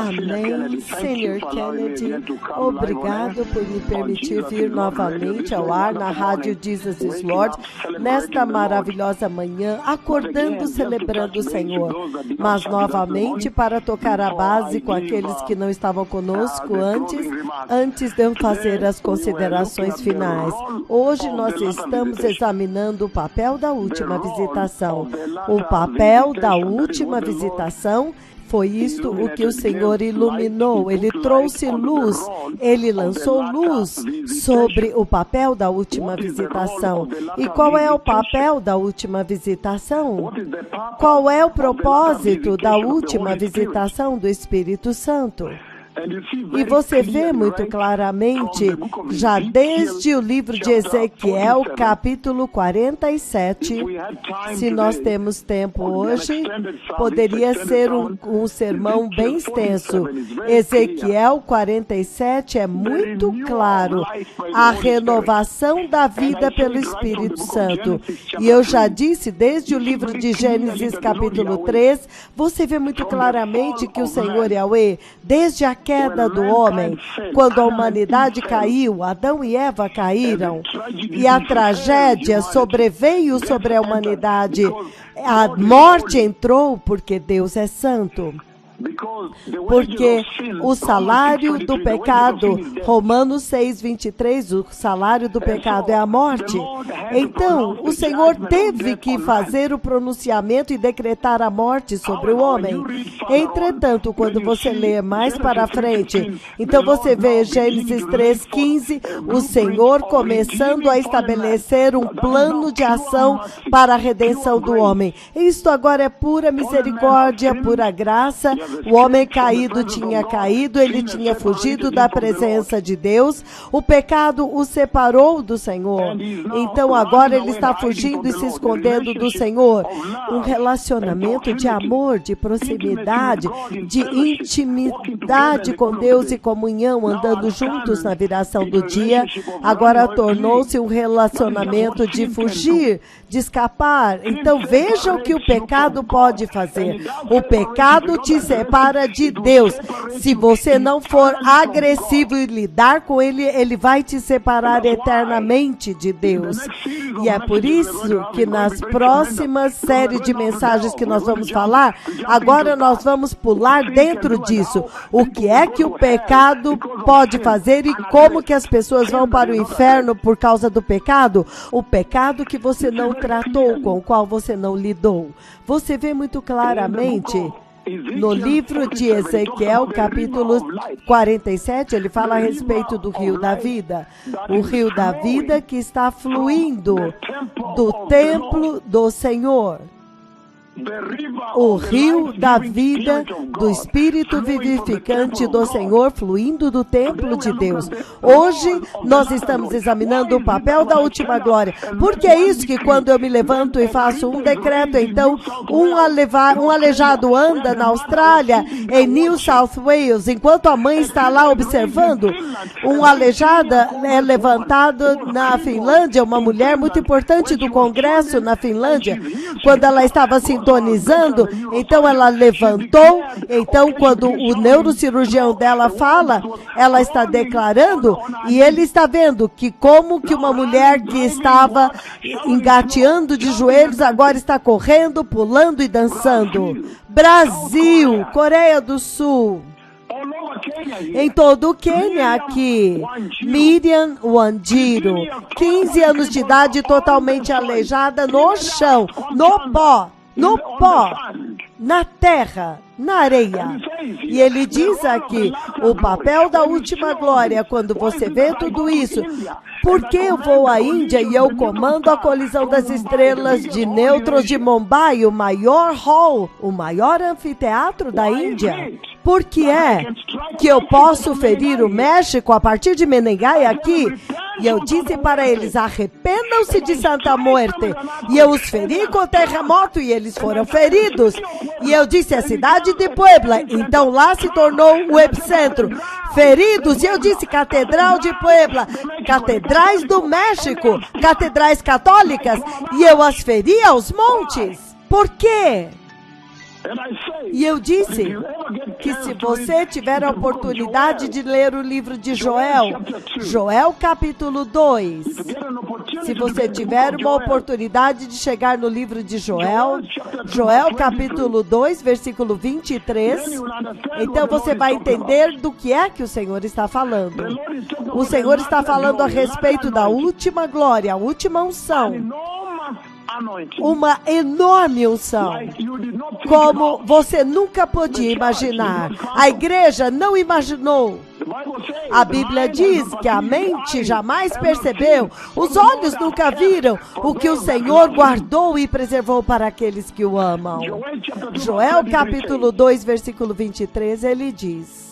Amém. Senhor Kennedy, obrigado por me permitir vir novamente ao ar na Rádio Jesus is Lord, nesta maravilhosa manhã, acordando, celebrando o Senhor. Mas novamente para tocar a base com aqueles que não estavam conosco antes de eu fazer as considerações finais. Hoje nós estamos examinando o papel da última visitação. O papel da última visitação foi isto o que o Senhor iluminou. Ele trouxe luz, Ele lançou luz sobre o papel da última visitação. E qual é o papel da última visitação? Qual é o propósito da última visitação do Espírito Santo? E você vê muito claramente, já desde o livro de Ezequiel, capítulo 47, se nós temos tempo hoje, poderia ser um sermão bem extenso. Ezequiel 47 é muito claro, a renovação da vida pelo Espírito Santo. E eu já disse, desde o livro de Gênesis, capítulo 3, você vê muito claramente que o Senhor Yahweh, desde a queda do homem, quando a humanidade caiu, Adão e Eva caíram, e a tragédia sobreveio sobre a humanidade, a morte entrou porque Deus é santo. Porque o salário do pecado, Romanos 6:23, o salário do pecado é a morte. Então, o Senhor teve que fazer o pronunciamento e decretar a morte sobre o homem. Entretanto, quando você lê mais para frente, então você vê Gênesis 3:15, o Senhor começando a estabelecer um plano de ação para a redenção do homem. Isto agora é pura misericórdia, pura graça. O homem caído tinha caído, ele tinha fugido da presença de Deus, o pecado o separou do Senhor. Então agora ele está fugindo e se escondendo do Senhor. Um relacionamento de amor, de proximidade, de intimidade com Deus e comunhão, andando juntos na viração do dia, agora tornou-se um relacionamento de fugir, de escapar. Então veja o que o pecado pode fazer. O pecado te separa de Deus. Se você não for agressivo e lidar com ele, ele vai te separar eternamente de Deus. E é por isso que nas próximas séries de mensagens que nós vamos falar, agora nós vamos pular dentro disso. O que é que o pecado pode fazer e como que as pessoas vão para o inferno por causa do pecado? O pecado que você não tratou, com o qual você não lidou. Você vê muito claramente no livro de Ezequiel, capítulo 47, ele fala a respeito do rio da vida. O rio da vida que está fluindo do templo do Senhor. O rio da vida, do Espírito vivificante do Senhor, fluindo do templo de Deus. Hoje, nós estamos examinando o papel da última glória. Porque é isso que quando eu me levanto e faço um decreto, então, um aleijado anda na Austrália, em New South Wales, enquanto a mãe está lá observando, um aleijada é levantado na Finlândia, uma mulher muito importante do Congresso na Finlândia, quando ela estava sintonizando, então ela levantou, então quando o neurocirurgião dela fala, ela está declarando, e ele está vendo que como que uma mulher que estava engateando de joelhos, agora está correndo, pulando e dançando. Brasil, Coreia do Sul, em todo o Quênia aqui, Miriam Wanjiru, 15 anos de idade, totalmente aleijada, no chão, no pó, na terra, na areia. E ele diz aqui, o papel da última glória, quando você vê tudo isso, porque eu vou à Índia e eu comando a colisão das estrelas de nêutrons de Mumbai, o maior hall, o maior anfiteatro da Índia? Por que é que eu posso ferir o México a partir de Menengai aqui? E eu disse para eles, arrependam-se de Santa Muerte. E eu os feri com o terremoto e eles foram feridos. E eu disse, a cidade de Puebla. Então lá se tornou o epicentro. Feridos. E eu disse, Catedral de Puebla. Catedrais do México. Catedrais católicas. E eu as feri aos montes. Por quê? E eu disse, que se você tiver a oportunidade de ler o livro de Joel, Joel capítulo 2, se você tiver uma oportunidade de chegar no livro de Joel, Joel capítulo 2, versículo 23, então você vai entender do que é que o Senhor está falando. O Senhor está falando a respeito da última glória, a última unção. Uma enorme unção, como você nunca podia imaginar. A igreja não imaginou. A Bíblia diz que a mente jamais percebeu, os olhos nunca viram o que o Senhor guardou e preservou para aqueles que o amam. Joel capítulo 2, versículo 23, ele diz: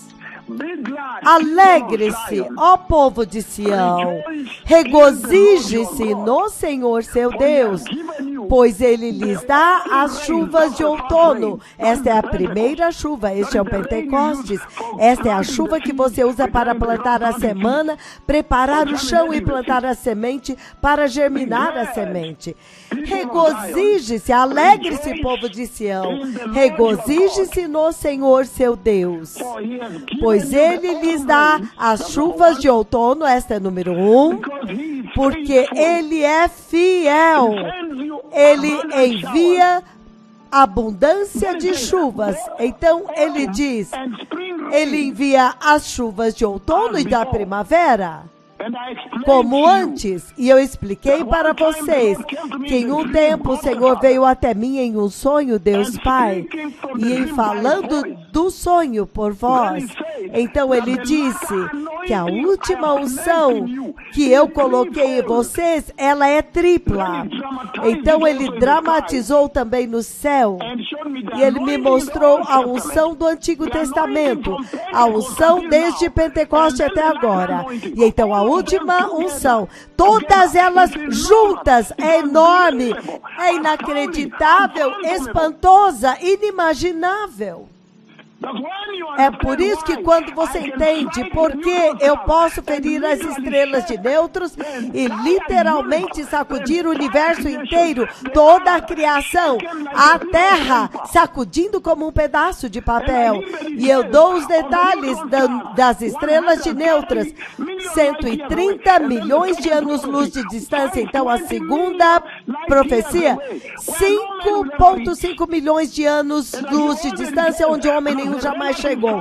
alegre-se, ó povo de Sião, regozije-se no Senhor seu Deus, pois ele lhes dá as chuvas de outono. Esta é a primeira chuva, este é o Pentecostes. Esta é a chuva que você usa para plantar a semana, preparar o chão e plantar a semente para germinar a semente. Regozije-se, alegre-se, povo de Sião, regozije-se no Senhor seu Deus, pois ele lhes dá as chuvas de outono. Esta é número 1, porque ele é fiel. Ele envia abundância de chuvas. Então ele diz, ele envia as chuvas de outono e da primavera, como antes. E eu expliquei para vocês que em um tempo o Senhor veio até mim em um sonho, Deus Pai, e em falando do sonho por vós, então ele disse que a última unção que eu coloquei em vocês, ela é tripla. Então ele dramatizou também no céu, e ele me mostrou a unção do Antigo Testamento, a unção desde Pentecoste até agora. E então a última unção, todas elas juntas, é enorme, é inacreditável, espantosa, inimaginável. É por isso que quando você entende porque eu posso ferir as estrelas de nêutrons e literalmente sacudir o universo inteiro, toda a criação, a terra, sacudindo como um pedaço de papel. E eu dou os detalhes das estrelas de nêutrons, 130 milhões de anos-luz de distância. Então, a segunda profecia, 5,5 milhões de anos-luz de distância, onde o homem nenhum jamais chegou.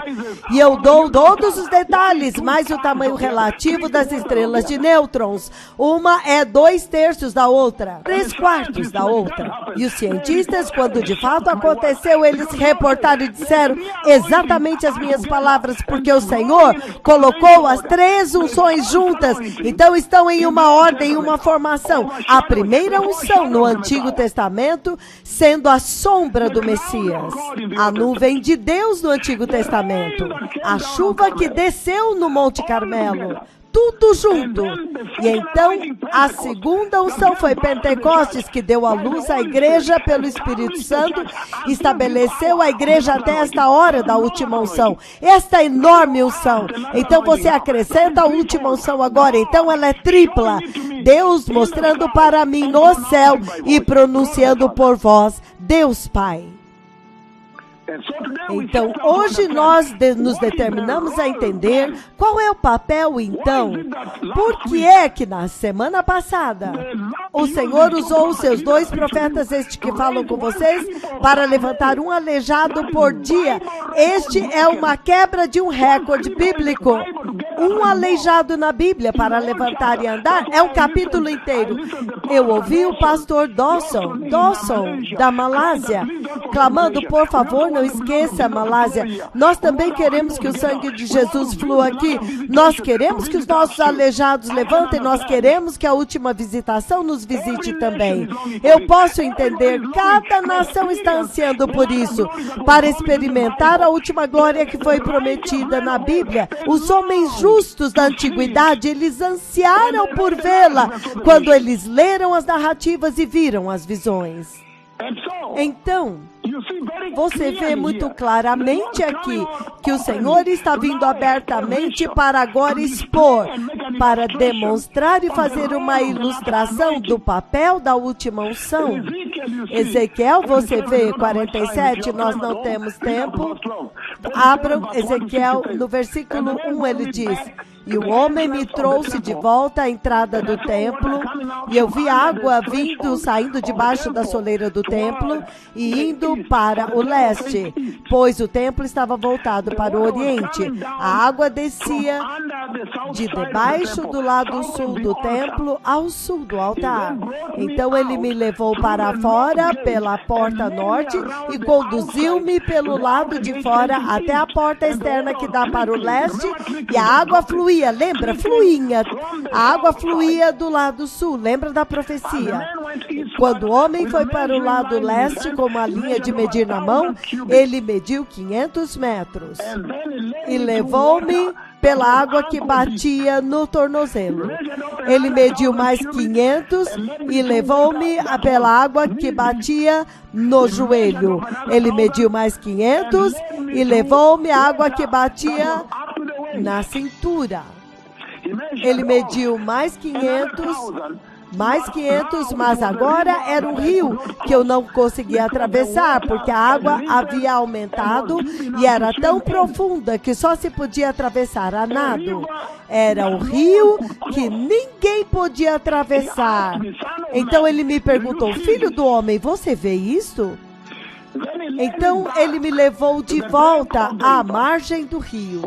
E eu dou todos os detalhes, mais o tamanho relativo das estrelas de nêutrons. Uma é 2/3 da outra, 3/4 da outra. E os cientistas, quando de fato aconteceu, eles reportaram e disseram exatamente as minhas palavras, porque o Senhor colocou as 3 unções juntas, então estão em uma ordem, em uma formação. A primeira unção no Antigo Testamento sendo a sombra do Messias, a nuvem de Deus no Antigo Testamento, a chuva que desceu no Monte Carmelo, tudo junto. E então a segunda unção foi Pentecostes, que deu à luz à igreja pelo Espírito Santo, estabeleceu a igreja até esta hora da última unção, esta enorme unção. Então você acrescenta a última unção agora, então ela é tripla. Deus mostrando para mim no céu e pronunciando por vós, Deus Pai. Então, hoje nós nos determinamos a entender qual é o papel, então. Por que é que na semana passada o Senhor usou os seus 2 profetas, este que falam com vocês, para levantar um aleijado por dia? Este é uma quebra de um recorde bíblico. Um aleijado na Bíblia para levantar e andar é um capítulo inteiro. Eu ouvi o pastor Dawson da Malásia, clamando, por favor, não esqueça, Malásia, nós também queremos que o sangue de Jesus flua aqui, nós queremos que os nossos aleijados levantem, nós queremos que a última visitação nos visite também. Eu posso entender, cada nação está ansiando por isso, para experimentar a última glória que foi prometida na Bíblia. Os homens justos da antiguidade, eles ansiaram por vê-la, quando eles leram as narrativas e viram as visões. Então, você vê muito claramente aqui que o Senhor está vindo abertamente para agora expor, para demonstrar e fazer uma ilustração do papel da última unção. Ezequiel, você vê 47, nós não temos tempo. Abram Ezequiel, no versículo 1 ele diz: e o homem me trouxe de volta à entrada do templo, e eu vi água saindo debaixo da soleira do templo e indo para o leste, pois o templo estava voltado para o oriente. A água descia de debaixo do lado sul do templo ao sul do altar. Então ele me levou para fora pela porta norte e conduziu-me pelo lado de fora até a porta externa que dá para o leste, e a água fluía. Lembra? Fluía. A água fluía do lado sul. Lembra da profecia? Quando o homem foi para o lado leste com uma linha de medir na mão, ele mediu 500 metros. E levou-me pela água que batia no tornozelo. Ele mediu mais 500 e levou-me pela água que batia no joelho. Ele mediu mais 500 e levou-me a água que batia na cintura. Ele mediu mais 500, mas agora era um rio que eu não conseguia atravessar, porque a água havia aumentado e era tão profunda que só se podia atravessar a nado. Era um rio que ninguém podia atravessar. Então ele me perguntou: filho do homem, você vê isso? Então ele me levou de volta à margem do rio.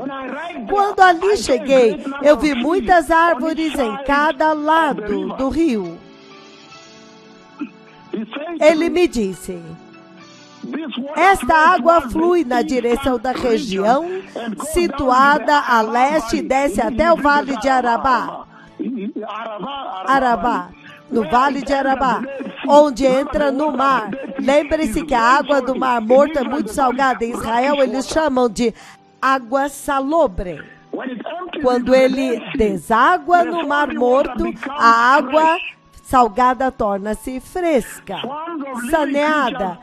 Quando ali cheguei, eu vi muitas árvores em cada lado do rio. Ele me disse: esta água flui na direção da região situada a leste e desce até o vale de Arabá. No vale de Arabá, onde entra no mar. Lembre-se que a água do Mar Morto é muito salgada. Em Israel, eles chamam de água salobre. Quando ele deságua no Mar Morto, a água salgada torna-se fresca, saneada.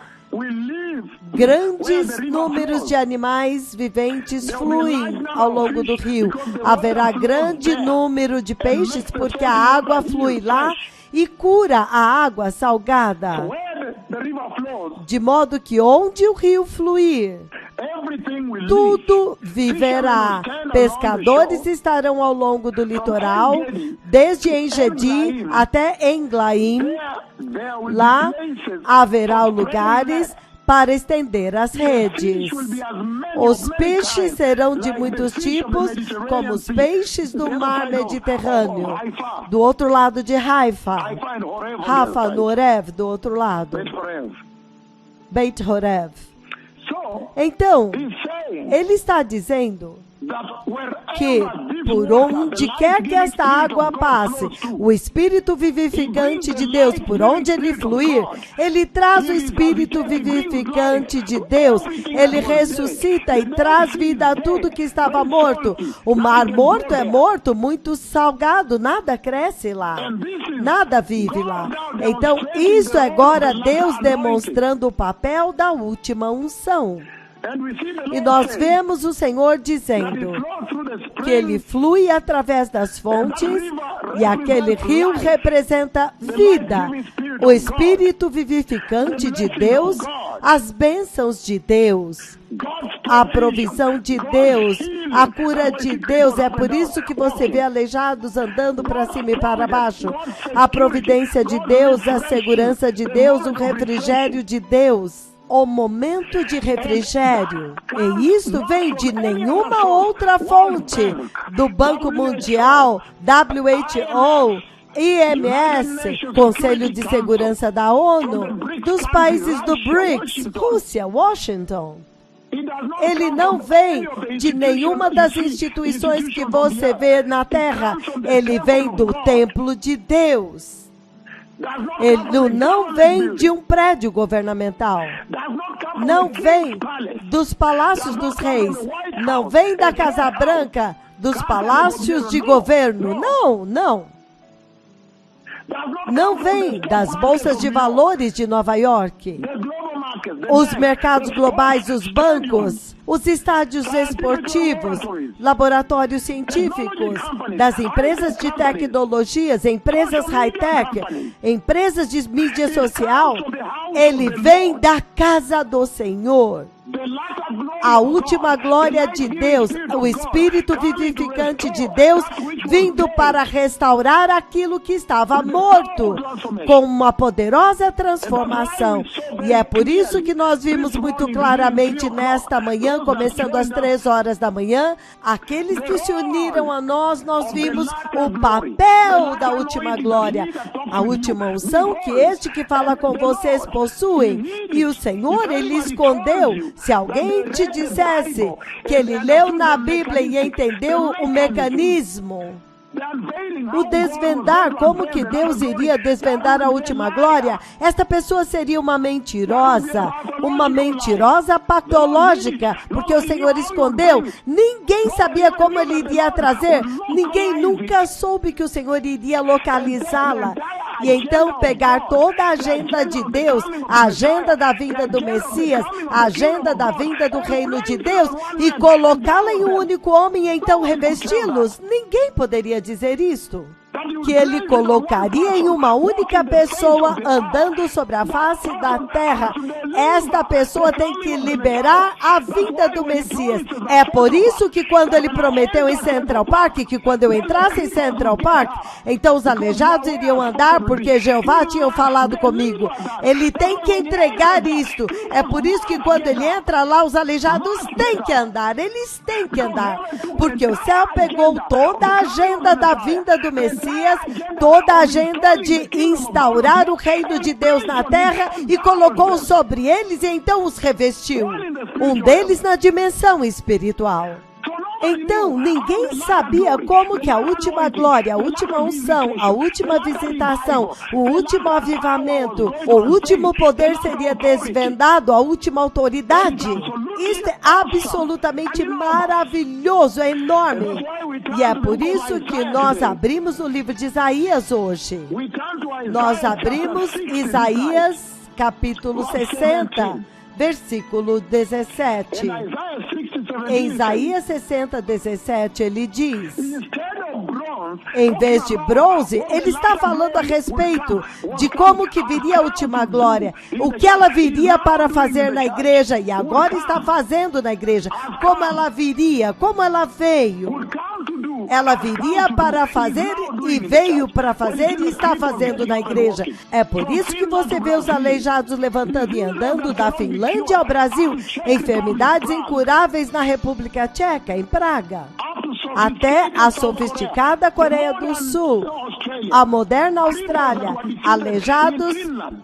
Grandes números de animais viventes fluem ao longo do rio. Haverá grande número de peixes, porque a água flui lá e cura a água salgada. De modo que onde o rio fluir, tudo viverá. Pescadores estarão ao longo do litoral, desde En-Gedi até Englaim. Lá haverá lugares para estender as redes. Os peixes serão de muitos tipos, como os peixes do mar Mediterrâneo, do outro lado de Haifa. Rafa, no Horev, do outro lado. Beit Horev. Então, ele está dizendo que por onde quer que esta água passe, o Espírito vivificante de Deus, por onde ele fluir, ele traz o Espírito vivificante de Deus, ele ressuscita e traz vida a tudo que estava morto. O mar morto é morto, muito salgado, nada cresce lá, nada vive lá. Então, isso é agora Deus demonstrando o papel da última unção. E nós vemos o Senhor dizendo que ele flui através das fontes e aquele rio representa vida, o Espírito vivificante de Deus, as bênçãos de Deus, a provisão de Deus, a cura de Deus. É por isso que você vê aleijados andando para cima e para baixo. A providência de Deus, a segurança de Deus, o refrigério de Deus. O momento de refrigério, e isso vem de nenhuma outra fonte, do Banco Mundial, WHO, IMS, Conselho de Segurança da ONU, dos países do BRICS, Rússia, Washington. Ele não vem de nenhuma das instituições que você vê na Terra, ele vem do templo de Deus. Ele não vem de um prédio governamental, não vem dos palácios dos reis, não vem da Casa Branca, dos palácios de governo, não vem das bolsas de valores de Nova York. os mercados globais, os bancos, os estádios esportivos, laboratórios científicos, das empresas de tecnologias, empresas high-tech, empresas de mídia social, ele vem da casa do Senhor. A última glória de Deus, o Espírito vivificante de Deus, vindo para restaurar aquilo que estava morto, com uma poderosa transformação. E é por isso que nós vimos muito claramente nesta manhã, começando às 3 horas da manhã, aqueles que se uniram a nós, nós vimos o papel da última glória, a última unção que este que fala com vocês possuem. E o Senhor, ele escondeu. Se alguém te dissesse que ele leu na Bíblia e entendeu o mecanismo, o desvendar, como que Deus iria desvendar a última glória, esta pessoa seria uma mentirosa patológica, porque o Senhor escondeu. Ninguém sabia como ele iria trazer, ninguém nunca soube que o Senhor iria localizá-la. E então pegar toda a agenda de Deus, a agenda da vinda do Messias, a agenda da vinda do reino de Deus, e colocá-la em um único homem e então revesti-los. Ninguém poderia dizer isto. Que ele colocaria em uma única pessoa andando sobre a face da terra. Esta pessoa tem que liberar a vinda do Messias. É por isso que quando ele prometeu em Central Park, que quando eu entrasse em Central Park, então os aleijados iriam andar, porque Jeová tinha falado comigo. Ele tem que entregar isto. É por isso que quando ele entra lá, os aleijados têm que andar. Eles têm que andar. Porque o céu pegou toda a agenda da vinda do Messias, toda a agenda de instaurar o reino de Deus na terra e colocou sobre eles e então os revestiu. Um deles na dimensão espiritual. Então, ninguém sabia como que a última glória, a última unção, a última visitação, o último avivamento, o último poder seria desvendado, a última autoridade. Isso é absolutamente maravilhoso, é enorme. E é por isso que nós abrimos o livro de Isaías hoje. Nós abrimos Isaías, capítulo 60, versículo 17. Em Isaías 60, 17, ele diz, em vez de bronze, ele está falando a respeito de como que viria a última glória, o que ela viria para fazer na igreja, e agora está fazendo na igreja, como ela viria, como ela veio. Ela viria para fazer e veio para fazer e está fazendo na igreja. É por isso que você vê os aleijados levantando e andando da Finlândia ao Brasil, enfermidades incuráveis na República Tcheca, em Praga, até a sofisticada Coreia do Sul, a moderna Austrália,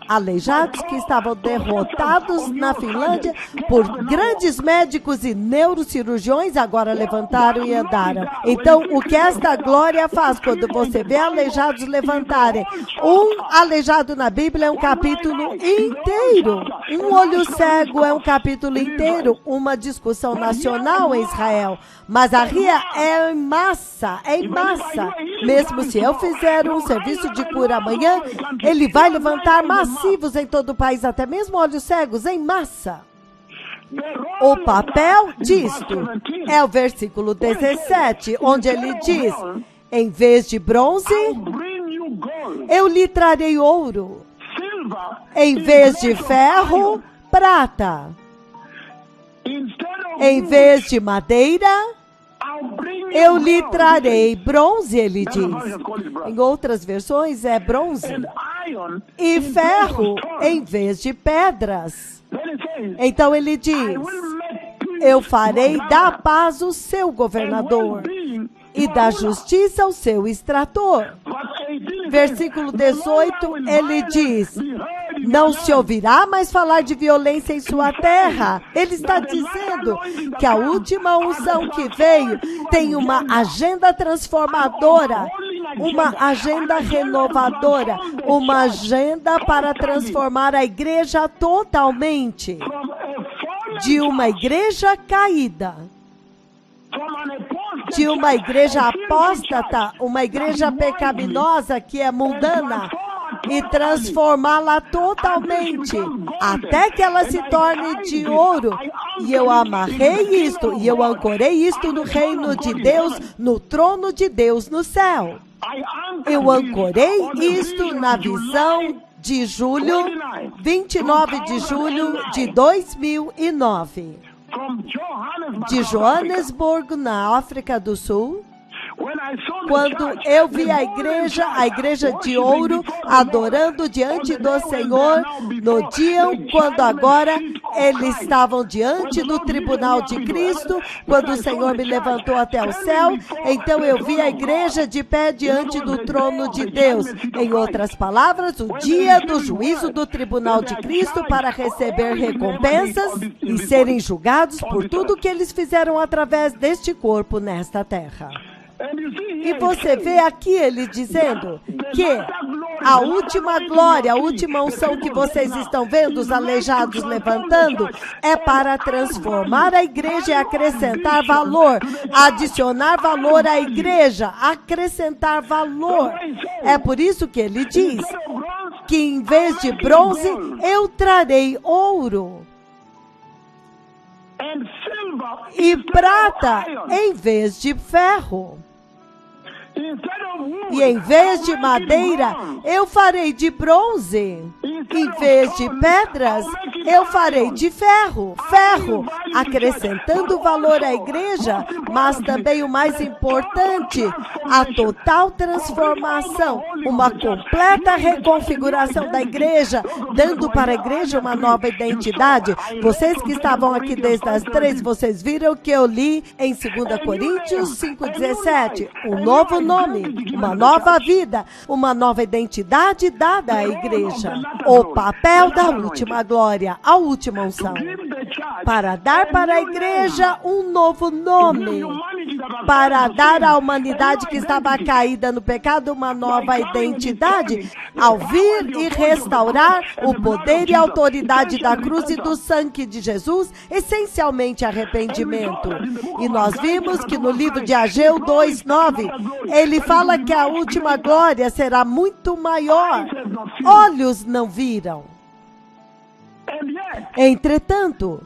aleijados que estavam derrotados na Finlândia por grandes médicos e neurocirurgiões, agora levantaram e andaram. Então, o que esta glória faz quando você vê aleijados levantarem? Um aleijado na Bíblia é um capítulo inteiro. Um olho cego é um capítulo inteiro. Uma discussão nacional em Israel. Mas a RIA é em massa, Mesmo se eu fizer um serviço de cura amanhã, ele vai levantar massivos em todo o país, até mesmo olhos cegos, em massa. O papel disto é o versículo 17, onde ele diz, em vez de bronze, eu lhe trarei ouro. Em vez de ferro, prata. Em vez de madeira, eu lhe trarei bronze, ele diz. Em outras versões é bronze. E ferro em vez de pedras. Então ele diz, eu farei da paz o seu governador e da justiça o seu extrator. Versículo 18, ele diz, não se ouvirá mais falar de violência em sua terra. Ele está dizendo que a última unção que veio tem uma agenda transformadora, uma agenda renovadora, uma agenda para transformar a igreja totalmente de uma igreja caída, de uma igreja apóstata, uma igreja pecaminosa que é mundana, e transformá-la totalmente, até que ela se torne de ouro. E eu amarrei isto, e eu ancorei isto no reino de Deus, no trono de Deus no céu. Eu ancorei isto na visão de julho, 29 de julho de 2009. De Joanesburgo, na África do Sul. Quando eu vi a igreja de ouro, adorando diante do Senhor, no dia quando agora eles estavam diante do tribunal de Cristo, quando o Senhor me levantou até o céu, então eu vi a igreja de pé diante do trono de Deus. Em outras palavras, o dia do juízo do tribunal de Cristo para receber recompensas e serem julgados por tudo que eles fizeram através deste corpo nesta terra. E você vê aqui ele dizendo que a última glória, a última unção que vocês estão vendo, os aleijados levantando, é para transformar a igreja e acrescentar valor, adicionar valor à igreja, acrescentar valor. É por isso que ele diz que em vez de bronze, eu trarei ouro. E prata em vez de ferro. E em vez de madeira, eu farei de bronze. Em vez de pedras, eu farei de ferro. Ferro, acrescentando valor à igreja, mas também o mais importante, a total transformação, uma completa reconfiguração da igreja, dando para a igreja uma nova identidade. Vocês que estavam aqui desde as 3, vocês viram que eu li em 2 Coríntios 5,17, um novo nome, uma nova vida, uma nova identidade dada à igreja. O papel da última glória, a última unção, para dar para a igreja um novo nome, para dar à humanidade que estava caída no pecado uma nova identidade, ao vir e restaurar o poder e a autoridade da cruz e do sangue de Jesus, essencialmente arrependimento. E nós vimos que no livro de Ageu 2:9, ele fala que a última glória será muito maior. Olhos não viram. Entretanto,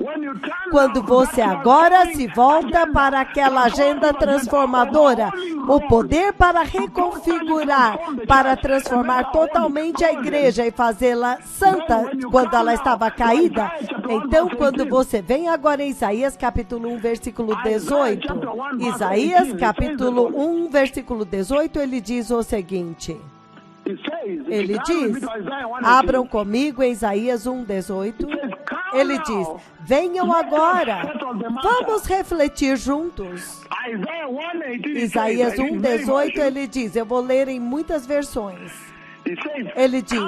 quando você agora se volta para aquela agenda transformadora, o poder para reconfigurar, para transformar totalmente a igreja e fazê-la santa quando ela estava caída, então quando você vem agora em Isaías capítulo 1, versículo 18, Isaías capítulo 1, versículo 18, ele diz o seguinte... Ele diz, abram comigo em Isaías 1:18. Ele diz, venham agora, vamos refletir juntos. Isaías 1:18, ele diz, eu vou ler em muitas versões. Ele diz,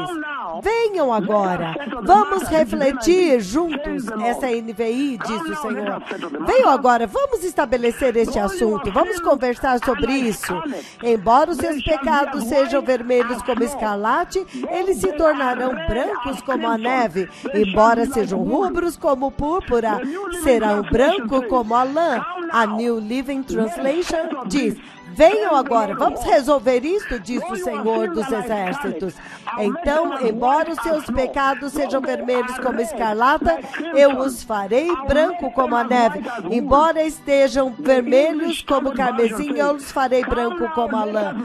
venham agora, vamos refletir juntos. Essa é a NVI, diz o Senhor. Venham agora, vamos estabelecer este assunto, vamos conversar sobre isso. Embora os seus pecados sejam vermelhos como escarlate, eles se tornarão brancos como a neve. Embora sejam rubros como púrpura, serão brancos como a lã. A New Living Translation diz, venham agora, vamos resolver isto, diz o Senhor dos Exércitos. Então, embora os seus pecados sejam vermelhos como escarlata, eu os farei branco como a neve. Embora estejam vermelhos como carmesim, eu os farei branco como a lã.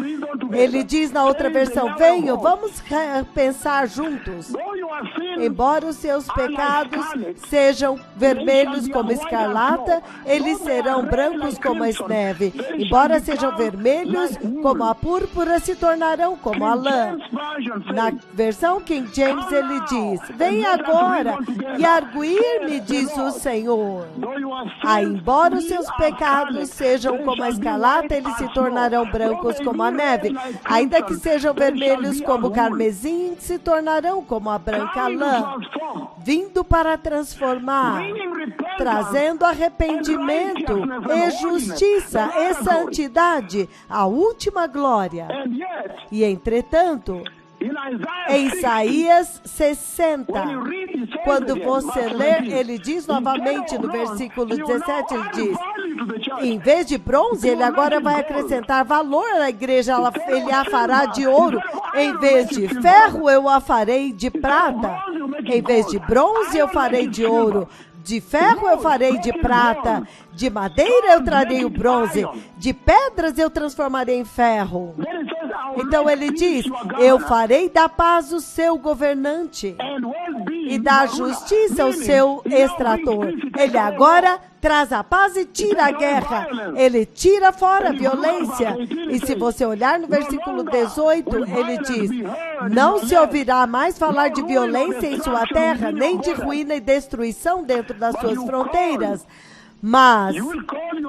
Ele diz na outra versão, venham, vamos pensar juntos. Embora os seus pecados sejam vermelhos como escarlata, eles serão brancos como a neve. Embora sejam vermelhos como a púrpura, se tornarão como a lã. Na versão King James ele diz, vem agora e arguir-me, diz o Senhor. Embora os seus pecados sejam como a escarlata, eles se tornarão brancos como a neve. Ainda que sejam vermelhos como o carmesim, se tornarão como a branca lã. Vindo para transformar, trazendo arrependimento e justiça e santidade, a última glória. E entretanto, em Isaías 60, quando você ler, ele diz novamente no versículo 17, ele diz, em vez de bronze, ele agora vai acrescentar valor à igreja, ele a fará de ouro. Em vez de ferro, eu a farei de prata. Em vez de bronze, eu farei de ouro. De ferro eu farei de prata, de madeira eu trarei o bronze, de pedras eu transformarei em ferro. Então ele diz, eu farei da paz o seu governante e da justiça o seu extrator. Ele agora traz a paz e tira a guerra. Ele tira fora a violência. E se você olhar no versículo 18, ele diz, não se ouvirá mais falar de violência em sua terra, nem de ruína e destruição dentro das suas fronteiras. Mas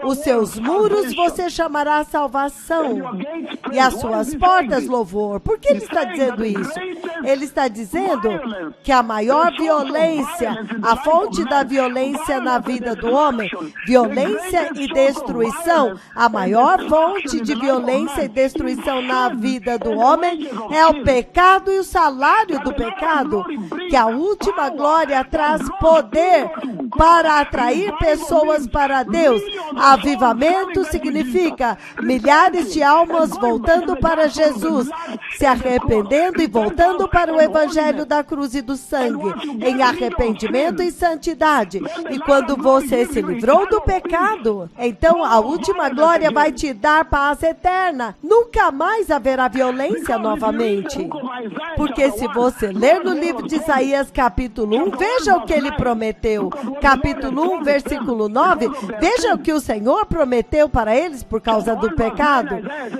os seus muros você chamará salvação e as suas portas louvor. Por que ele está dizendo isso? Ele está dizendo que a maior violência, a fonte da violência na vida do homem, violência e destruição, a maior fonte de violência e destruição na vida do homem é o pecado e o salário do pecado, que a última glória traz poder para atrair pessoas para Deus. Avivamento significa milhares de almas voltando para Jesus, se arrependendo e voltando para o evangelho da cruz e do sangue, em arrependimento e santidade. E quando você se livrou do pecado, então a última glória vai te dar paz eterna. Nunca mais haverá violência novamente. Porque se você ler no livro de Isaías capítulo 1, veja o que ele prometeu. Capítulo 1, versículo 9, veja o que o Senhor prometeu para eles por causa do pecado.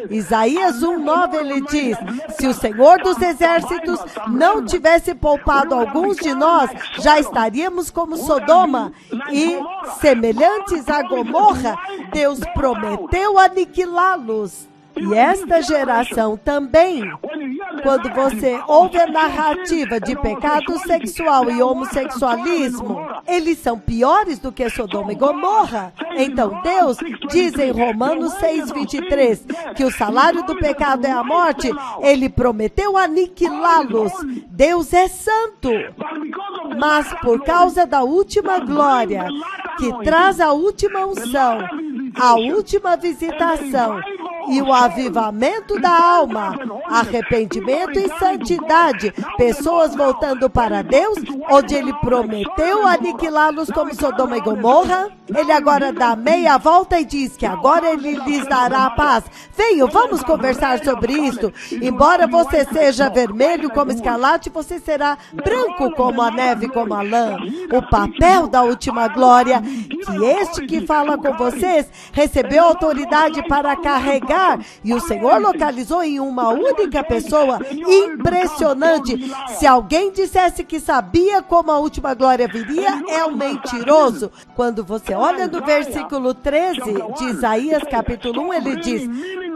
Isaías 1, 9, ele diz, se o Senhor dos exércitos não tivesse poupado alguns de nós, já estaríamos como Sodoma e semelhantes a Gomorra. Deus prometeu aniquilá-los. E esta geração também, quando você ouve a narrativa de pecado sexual e homossexualismo, eles são piores do que Sodoma e Gomorra. Então Deus diz em Romanos 6:23 que o salário do pecado é a morte. Ele prometeu aniquilá-los. Deus é santo. Mas por causa da última glória, que traz a última unção, a última visitação e o avivamento da alma, arrependimento e santidade, pessoas voltando para Deus, onde ele prometeu aniquilá-los como Sodoma e Gomorra, ele agora dá meia volta e diz que agora ele lhes dará a paz. Venham, vamos conversar sobre isso. Embora você seja vermelho como escarlate, você será branco como a neve, como a lã. O papel da última glória, que este que fala com vocês recebeu autoridade para carregar, e o Senhor localizou em uma única pessoa. Impressionante. Se alguém dissesse que sabia como a última glória viria, é um mentiroso. Quando você olha no versículo 13 de Isaías capítulo 1, ele diz,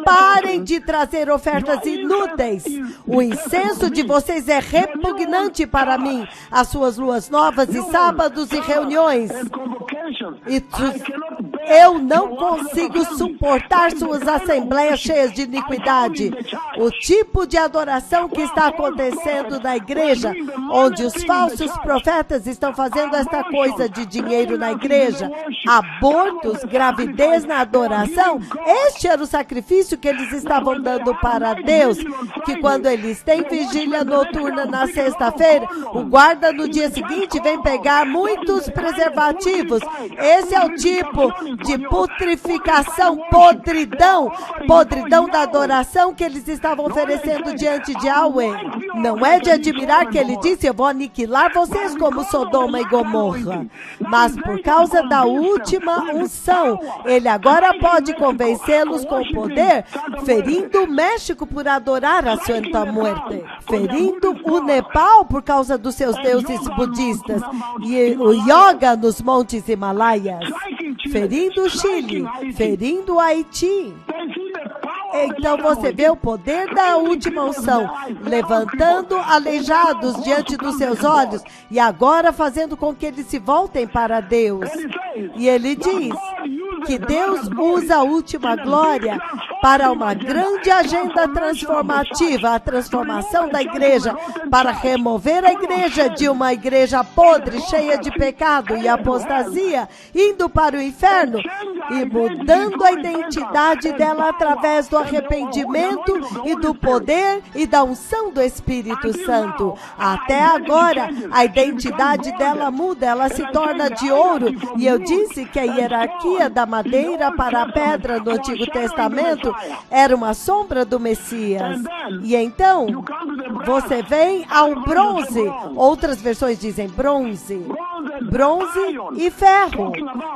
parem de trazer ofertas inúteis. O incenso de vocês é repugnante para mim. As suas luas novas e sábados e reuniões. Eu não consigo suportar suas assembleias cheias de iniquidade. O tipo de adoração que está acontecendo na igreja, onde os falsos profetas estão fazendo esta coisa de dinheiro na igreja, abortos, gravidez na adoração, este era o sacrifício que eles estavam dando para Deus, que quando eles têm vigília noturna na sexta-feira, o guarda no dia seguinte vem pegar muitos preservativos. Esse é o tipo de putrificação, podridão da adoração que eles estavam oferecendo diante de Yahweh. Não é de admirar que ele disse, eu vou aniquilar vocês como Sodoma e Gomorra. Mas por causa da última unção, ele agora pode convencê-los com poder, ferindo o México por adorar a Santa Muerte, ferindo o Nepal por causa dos seus deuses budistas, e o yoga nos montes Himalaias, ferindo o Chile, ferindo o Haiti. Então você vê o poder da última unção, levantando aleijados diante dos seus olhos e agora fazendo com que eles se voltem para Deus. E ele diz que Deus usa a última glória para uma grande agenda transformativa, a transformação da igreja, para remover a igreja de uma igreja podre, cheia de pecado e apostasia, indo para o inferno e mudando a identidade dela através do arrependimento e do poder e da unção do Espírito Santo. Até agora, a identidade dela muda, ela se torna de ouro. E eu disse que a hierarquia da madeira para a pedra no Antigo Testamento era uma sombra do Messias. E então, você vem ao bronze. Outras versões dizem bronze e ferro,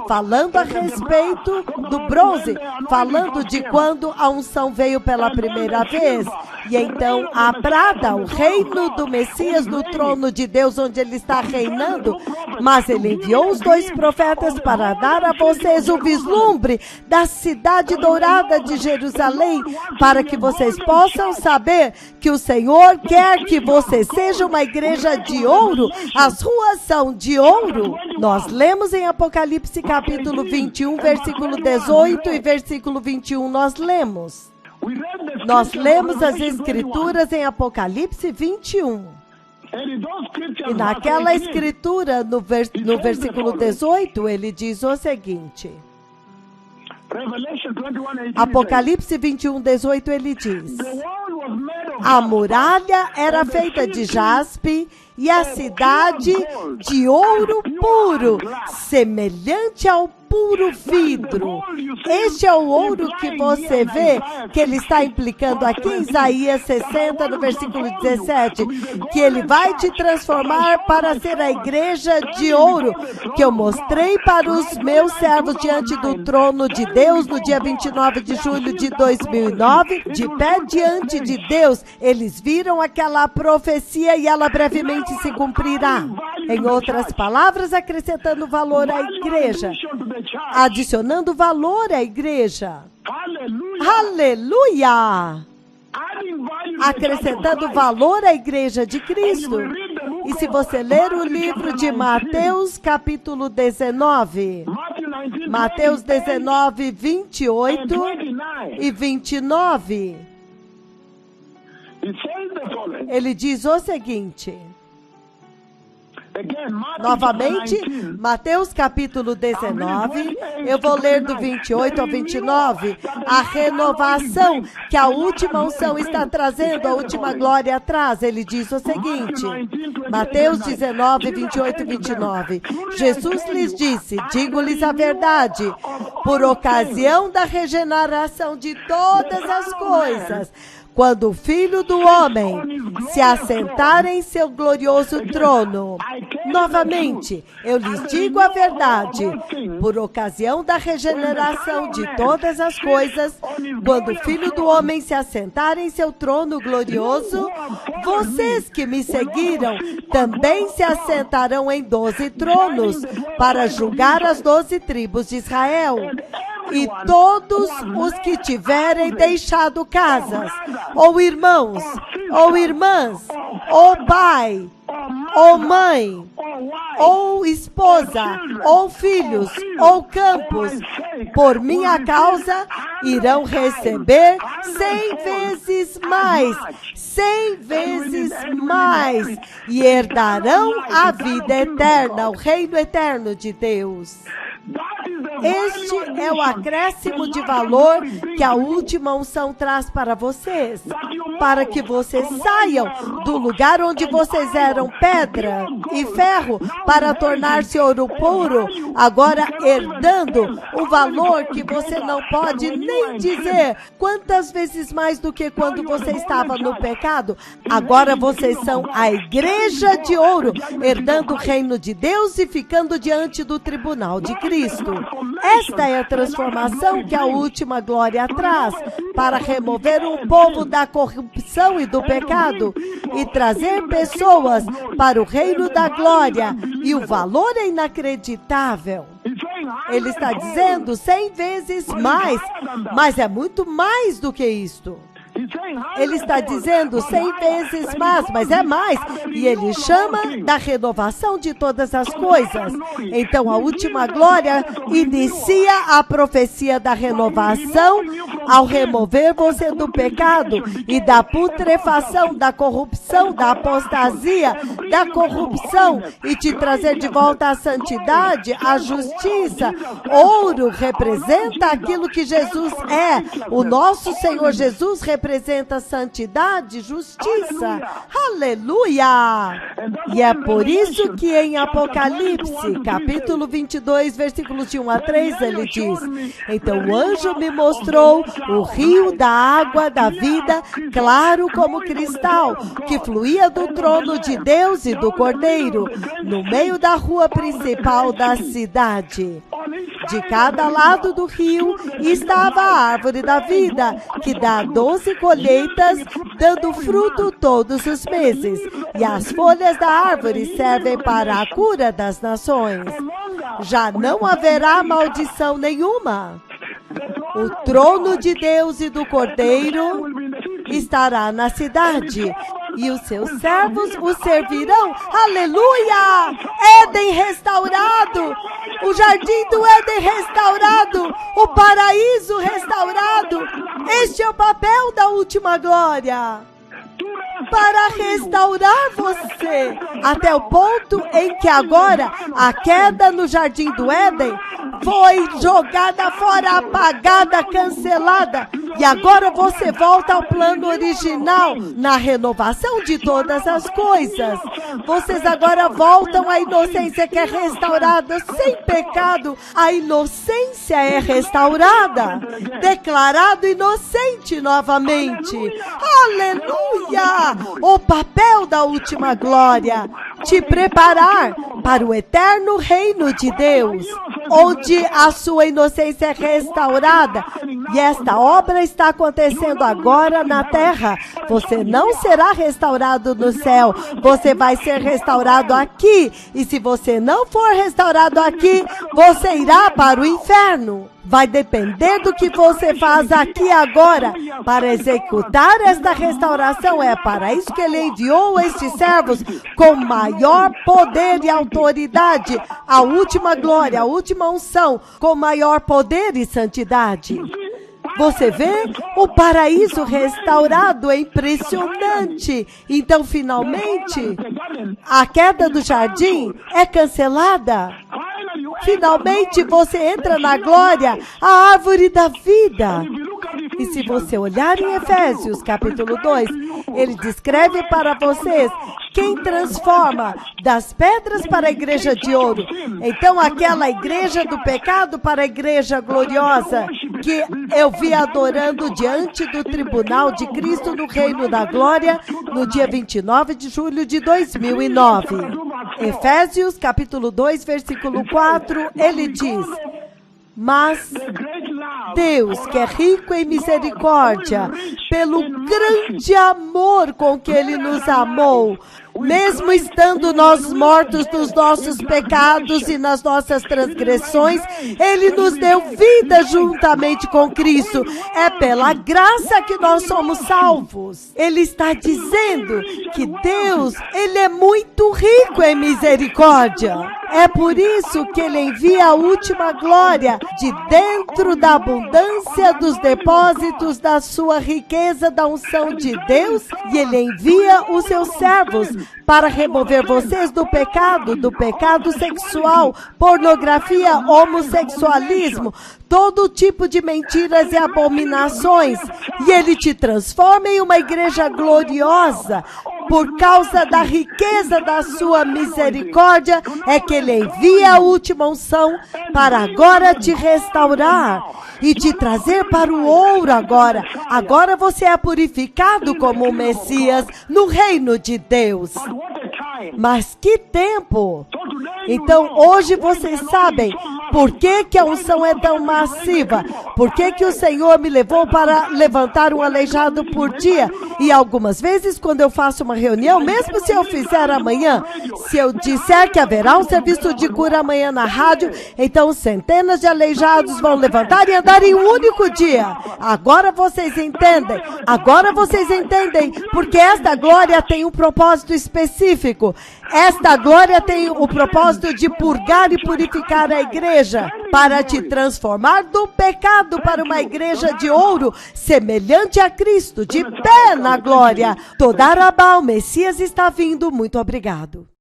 falando a respeito do bronze, falando de quando a unção veio pela primeira vez. E então a prata, o reino do Messias no trono de Deus, onde ele está reinando, mas ele enviou os 2 profetas para dar a vocês o vislumbre da cidade dourada de Jerusalém, para que vocês possam saber que o Senhor quer que você seja uma igreja de ouro. As ruas são de ouro. Nós lemos em Apocalipse capítulo 21, versículo 18 e versículo 21, nós lemos as escrituras em Apocalipse 21. E naquela escritura, no versículo 18, ele diz o seguinte. Apocalipse 21, 18, ele diz: a muralha era feita de jaspe e a cidade de ouro puro, semelhante ao puro vidro. Este é o ouro que você vê, que ele está implicando aqui em Isaías 60, no versículo 17, que ele vai te transformar para ser a igreja de ouro, que eu mostrei para os meus servos diante do trono de Deus, no dia 29 de julho de 2009, de pé diante de Deus, eles viram aquela profecia e ela brevemente se cumprirá. Em outras palavras, acrescentando valor à igreja. Adicionando valor à igreja. Aleluia! Acrescentando valor à igreja de Cristo. E se você ler o livro de Mateus, capítulo 19, Mateus 19, 28 e 29, ele diz o seguinte. Novamente, Mateus capítulo 19, eu vou ler do 28 ao 29, a renovação que a última unção está trazendo, a última glória traz. Ele diz o seguinte, Mateus 19, 28 e 29. Jesus lhes disse, digo-lhes a verdade, por ocasião da regeneração de todas as coisas, quando o Filho do Homem se assentar em seu glorioso trono. Novamente, eu lhes digo a verdade, por ocasião da regeneração de todas as coisas, quando o Filho do Homem se assentar em seu trono glorioso, vocês que me seguiram também se assentarão em 12 tronos, para julgar as 12 tribos de Israel. E todos os que tiverem deixado casas, ou irmãos, ou irmãs, ou pai, ou mãe, ou esposa, ou filhos, ou campos, por minha causa, irão receber 100 vezes mais, 100 vezes mais, e herdarão a vida eterna, o reino eterno de Deus. Este é o acréscimo de valor que a última unção traz para vocês, para que vocês saiam do lugar onde vocês eram pedra e ferro, para tornar-se ouro puro, agora herdando o valor que você não pode nem dizer quantas vezes mais do que quando você estava no pecado. Agora vocês são a igreja de ouro, herdando o reino de Deus e ficando diante do tribunal de Cristo. Esta é a transformação que a última glória traz, para remover um povo da corrupção e do pecado e trazer pessoas para o reino da glória. E o valor é inacreditável. Ele está dizendo 100 vezes mais, mas é muito mais do que isto. Ele está dizendo 100 vezes mais, mas é mais. E ele chama da renovação de todas as coisas. Então, a última glória inicia a profecia da renovação ao remover você do pecado e da putrefação, da corrupção, da apostasia, da corrupção e te trazer de volta à santidade, à justiça. Ouro representa aquilo que Jesus é. O nosso Senhor Jesus representa santidade, justiça. Aleluia! E é por isso que em Apocalipse, capítulo 22, versículos de 1 a 3, ele diz: então o anjo me mostrou o rio da água da vida, claro como cristal, que fluía do trono de Deus e do Cordeiro, no meio da rua principal da cidade. De cada lado do rio estava a árvore da vida, que dá 12 colheitas, dando fruto todos os meses. E as folhas da árvore servem para a cura das nações. Já não haverá maldição nenhuma. O trono de Deus e do Cordeiro estará na cidade, e os seus servos o servirão. Aleluia! Éden restaurado, o jardim do Éden restaurado, o paraíso restaurado. Este é o papel da última glória, para restaurar você, até o ponto em que agora a queda no jardim do Éden foi jogada fora, apagada, cancelada, e agora você volta ao plano original, na renovação de todas as coisas. Vocês agora voltam à inocência que é restaurada, sem pecado. A inocência é restaurada, declarado inocente novamente. Aleluia! O papel da última glória: te preparar para o eterno reino de Deus, onde a sua inocência é restaurada. E esta obra está acontecendo agora na terra. Você não será restaurado no céu, você vai ser restaurado aqui. E se você não for restaurado aqui, você irá para o inferno. Vai depender do que você faz aqui agora para executar esta restauração. É para isso que ele enviou estes servos com maior poder e autoridade. A última glória, a última unção, com maior poder e santidade. Você vê? O paraíso restaurado é impressionante. Então, finalmente, a queda do jardim é cancelada. Finalmente, você entra na glória, a árvore da vida. E se você olhar em Efésios, capítulo 2, ele descreve para vocês quem transforma das pedras para a igreja de ouro. Então, aquela igreja do pecado para a igreja gloriosa, que eu vi adorando diante do tribunal de Cristo no reino da glória, no dia 29 de julho de 2009. Efésios, capítulo 2, versículo 4, ele diz: mas Deus, que é rico em misericórdia, pelo grande amor com que Ele nos amou, mesmo estando nós mortos nos nossos pecados e nas nossas transgressões, Ele nos deu vida juntamente com Cristo. É pela graça que nós somos salvos. Ele está dizendo que Deus, Ele é muito rico em misericórdia. É por isso que Ele envia a última glória de dentro da abundância dos depósitos da sua riqueza da unção de Deus, e Ele envia os seus servos para remover vocês do pecado sexual, pornografia, homossexualismo, todo tipo de mentiras e abominações, e Ele te transforma em uma igreja gloriosa. Por causa da riqueza da sua misericórdia, é que Ele envia a última unção para agora te restaurar e te trazer para o ouro agora. Agora você é purificado como o Messias no reino de Deus. Mas que tempo! Então hoje vocês sabem, Por que a unção é tão massiva? Por que o Senhor me levou para levantar um aleijado por dia? E algumas vezes, quando eu faço uma reunião, mesmo se eu fizer amanhã, se eu disser que haverá um serviço de cura amanhã na rádio, então centenas de aleijados vão levantar e andar em um único dia. Agora vocês entendem. Agora vocês entendem. Porque esta glória tem um propósito específico. Esta glória tem o propósito de purgar e purificar a igreja, para te transformar do pecado para uma igreja de ouro, semelhante a Cristo, de pé na glória. Todarabá, o Messias está vindo. Muito obrigado.